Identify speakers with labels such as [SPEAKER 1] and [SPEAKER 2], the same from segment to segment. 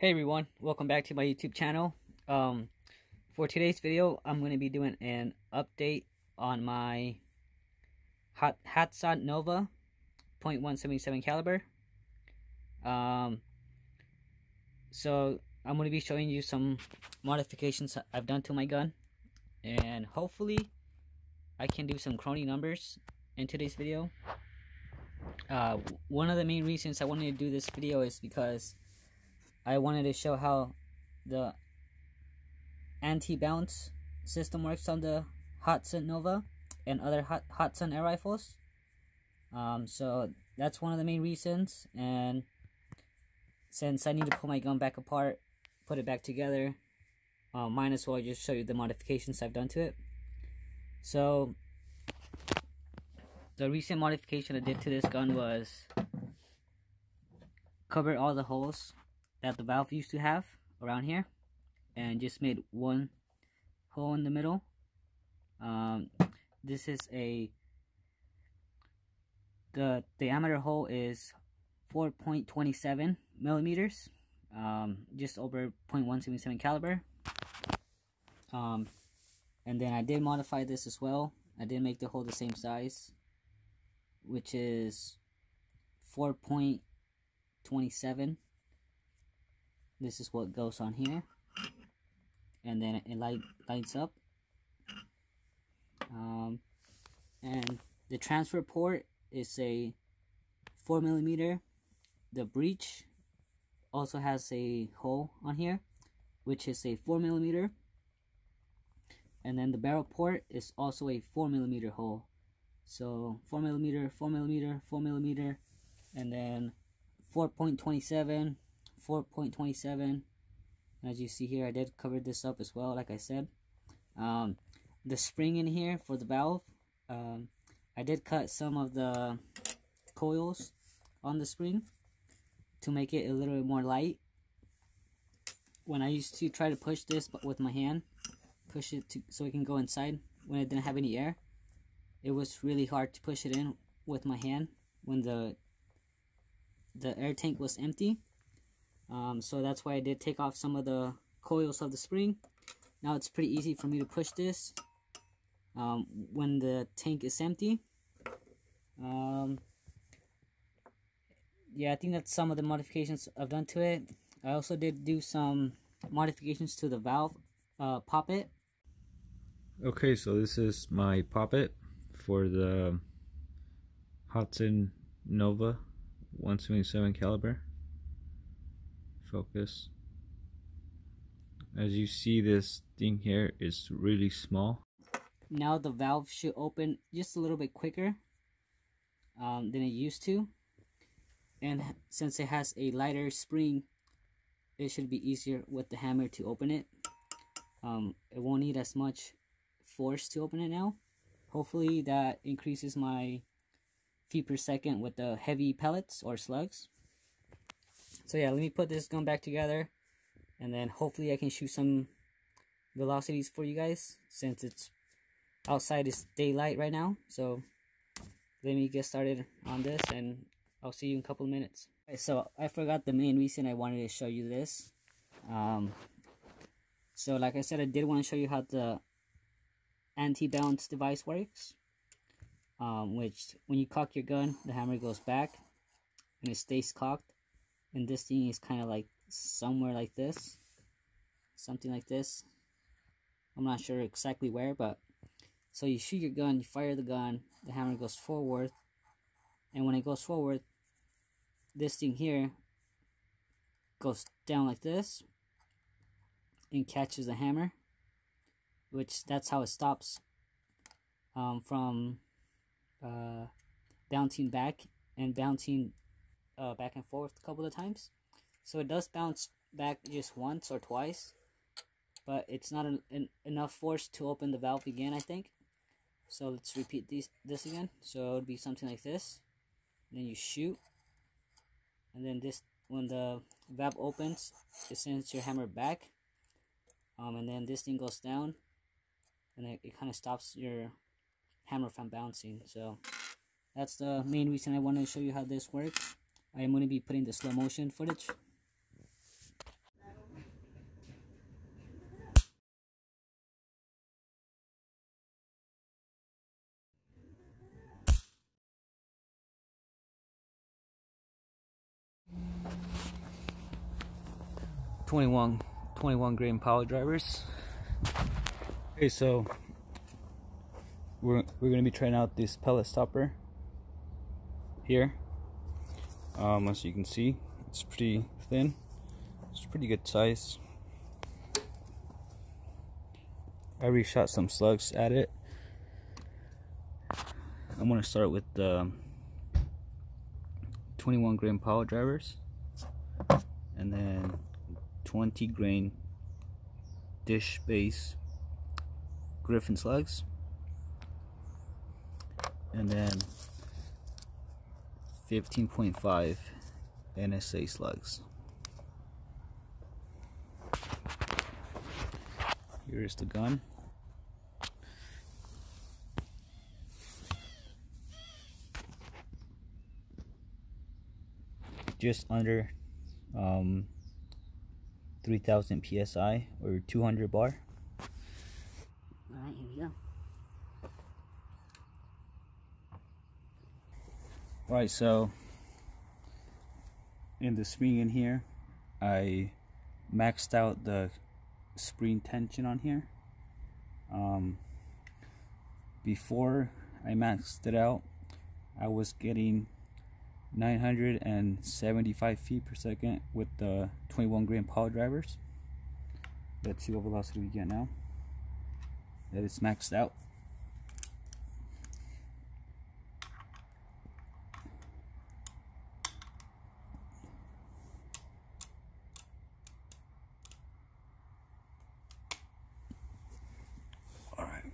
[SPEAKER 1] Hey everyone, welcome back to my YouTube channel. For today's video, I'm going to be doing an update on my Hatsan Nova .177 caliber. So I'm going to be showing you some modifications I've done to my gun, and hopefully I can do some crony numbers in today's video. One of the main reasons I wanted to do this video is because I wanted to show how the anti-bounce system works on the Hatsan Nova and other Hatsan air rifles. So that's one of the main reasons, and since I need to pull my gun back apart, put it back together, might as well just show you the modifications I've done to it. So the recent modification I did to this gun was cover all the holes that the valve used to have around here, and just made one hole in the middle. This is the diameter hole is 4.27 millimeters, just over .177 caliber. And then I did modify this as well. I did make the hole the same size, which is 4.27. This is what goes on here, and then it lights up. And the transfer port is a 4 millimeter. The breech also has a hole on here, which is a 4 millimeter. And then the barrel port is also a 4 millimeter hole. So 4 millimeter, 4 millimeter, 4 millimeter, and then 4.27. 4.27. As you see here, I did cover this up as well, like I said. The spring in here for the valve, I did cut some of the coils on the spring to make it a little bit more light. When I used to try to push this with my hand, push it so it can go inside when it didn't have any air, it was really hard to push it in with my hand when the air tank was empty. So that's why I did take off some of the coils of the spring. Now it's pretty easy for me to push this when the tank is empty. Yeah, I think that's some of the modifications I've done to it. I also did do some modifications to the valve poppet.
[SPEAKER 2] Okay, so this is my poppet for the Hatsan Nova 177 caliber. Focus. As you see, this thing here is really small.
[SPEAKER 1] Now the valve should open just a little bit quicker than it used to, and since it has a lighter spring, it should be easier with the hammer to open it. It won't need as much force to open it now. Hopefully that increases my feet per second with the heavy pellets or slugs. So yeah, let me put this gun back together, and then hopefully I can shoot some velocities for you guys, since it's outside is daylight right now. So let me get started on this, and I'll see you in a couple of minutes. Okay, so I forgot the main reason I wanted to show you this. So like I said, I did want to show you how the anti-bounce device works, which when you cock your gun, the hammer goes back and it stays cocked. And this thing is kind of like somewhere like this, something like this. I'm not sure exactly where, but so you shoot your gun, you fire the gun, the hammer goes forward, and when it goes forward, this thing here goes down like this and catches the hammer, which that's how it stops from bouncing back and bouncing back and forth a couple of times. So it does bounce back just once or twice, but it's not enough force to open the valve again, I think. So let's repeat this again. So it would be something like this. And then you shoot, and then this, when the valve opens, it sends your hammer back, and then this thing goes down, and it kind of stops your hammer from bouncing. So that's the main reason I wanted to show you how this works. I am going to be putting the slow motion footage. 21 grain power drivers. Okay, so we're gonna be trying out this pellet stopper here. As you can see, it's pretty thin. It's pretty good size. I already shot some slugs at it. I'm gonna start with the 21 grain power drivers, and then 20 grain dish base Griffin slugs, and then 15.5 NSA slugs. Here's the gun. Just under 3000 psi or 200 bar. Alright, here we go. Alright, so in the spring in here, I maxed out the spring tension on here. Before I maxed it out, I was getting 975 feet per second with the 21 grain power drivers. Let's see what velocity we get now that it's maxed out. All right,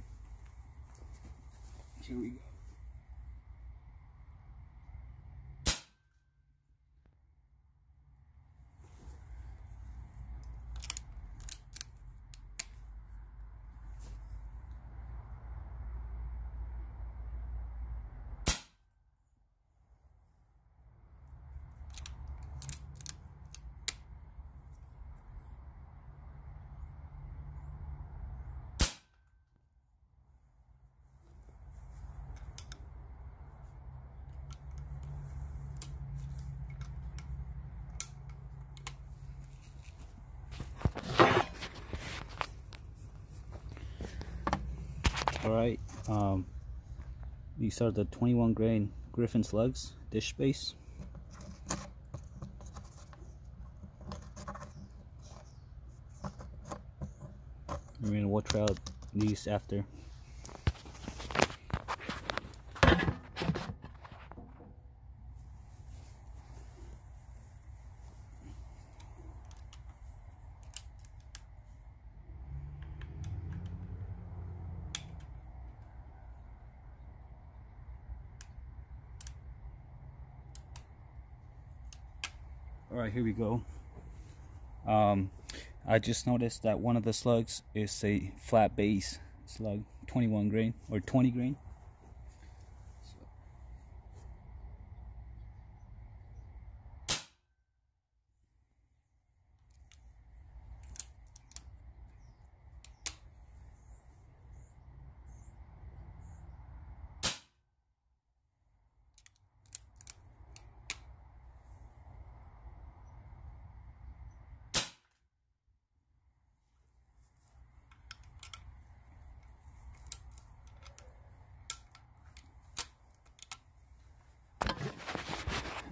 [SPEAKER 1] here we go. Alright, these are the 21 grain Griffin slugs, dish base. I mean, we'll try out these after. Alright, here we go. I just noticed that one of the slugs is a flat base slug, 21 grain or 20 grain.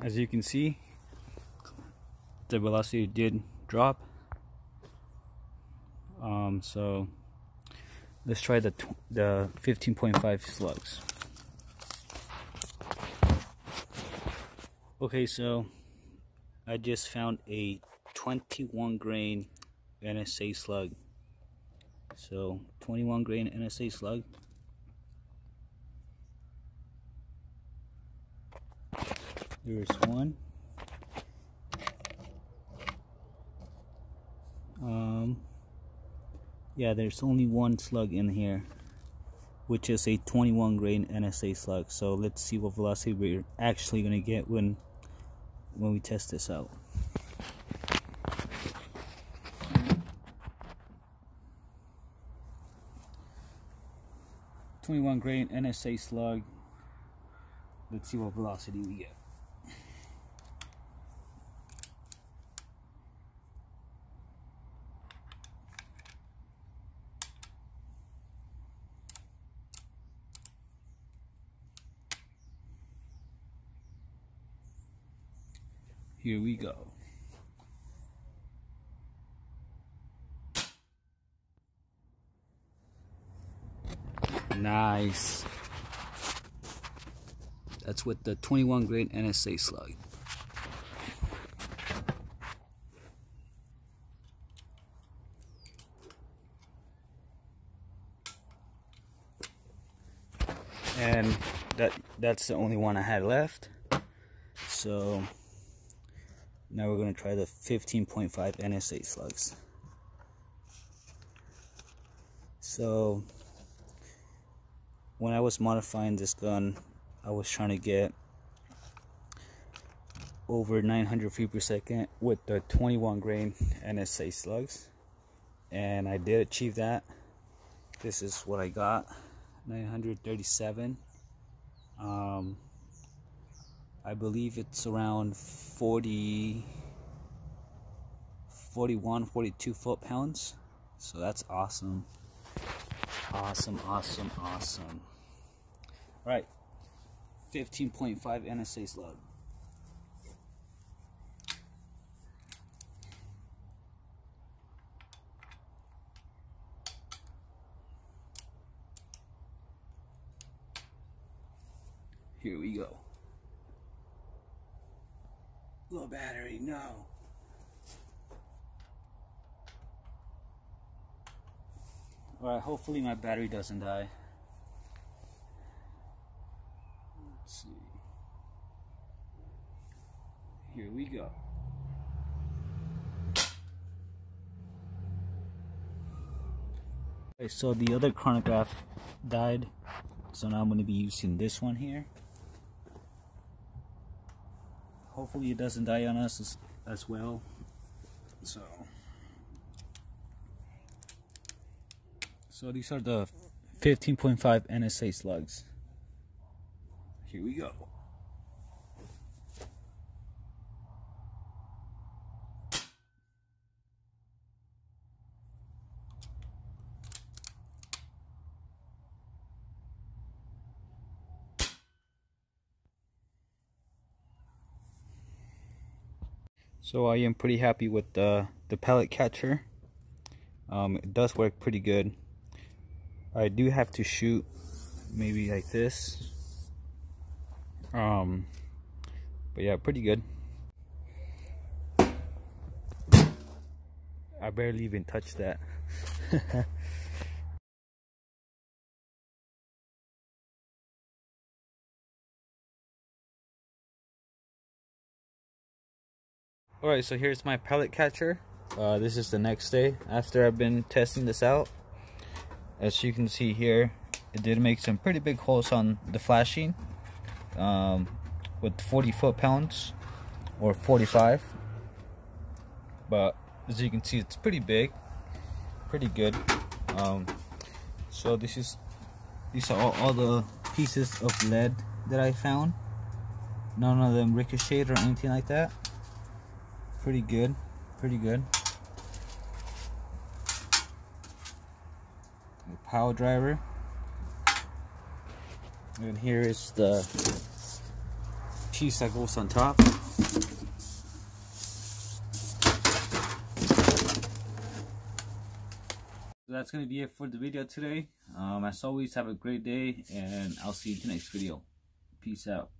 [SPEAKER 1] As you can see, the velocity did drop. So let's try the 15.5 slugs. Okay, so I just found a 21 grain NSA slug. So 21 grain NSA slug. There's one. Yeah, there's only one slug in here, which is a 21 grain NSA slug. So let's see what velocity we're actually gonna get when we test this out. .21 grain NSA slug. Let's see what velocity we get. Here we go. Nice. That's with the 21 grain NSA slug. And that's the only one I had left. So now we're going to try the 15.5 NSA slugs. So when I was modifying this gun, I was trying to get over 900 feet per second with the 21 grain NSA slugs, and I did achieve that. This is what I got, 937. I believe it's around 41, 42 foot-pounds. So that's awesome. Awesome. All right, 15.5 NSA slug. Here we go. Low battery, no. Alright, hopefully my battery doesn't die. Let's see. Here we go. Okay, so the other chronograph died, so now I'm going to be using this one here. Hopefully it doesn't die on us as well. So these are the 15.5 NSA slugs. Here we go. So I am pretty happy with the pellet catcher. It does work pretty good. I do have to shoot maybe like this. But yeah, pretty good. I barely even touched that. Alright, so here's my pellet catcher. This is the next day after I've been testing this out. As you can see here, it did make some pretty big holes on the flashing with 40 foot-pounds or 45. But as you can see, it's pretty big, pretty good. So these are all the pieces of lead that I found. None of them ricocheted or anything like that. Pretty good. The power driver, and here is the piece that goes on top. So that's going to be it for the video today. As always, have a great day, and I'll see you in the next video. Peace out.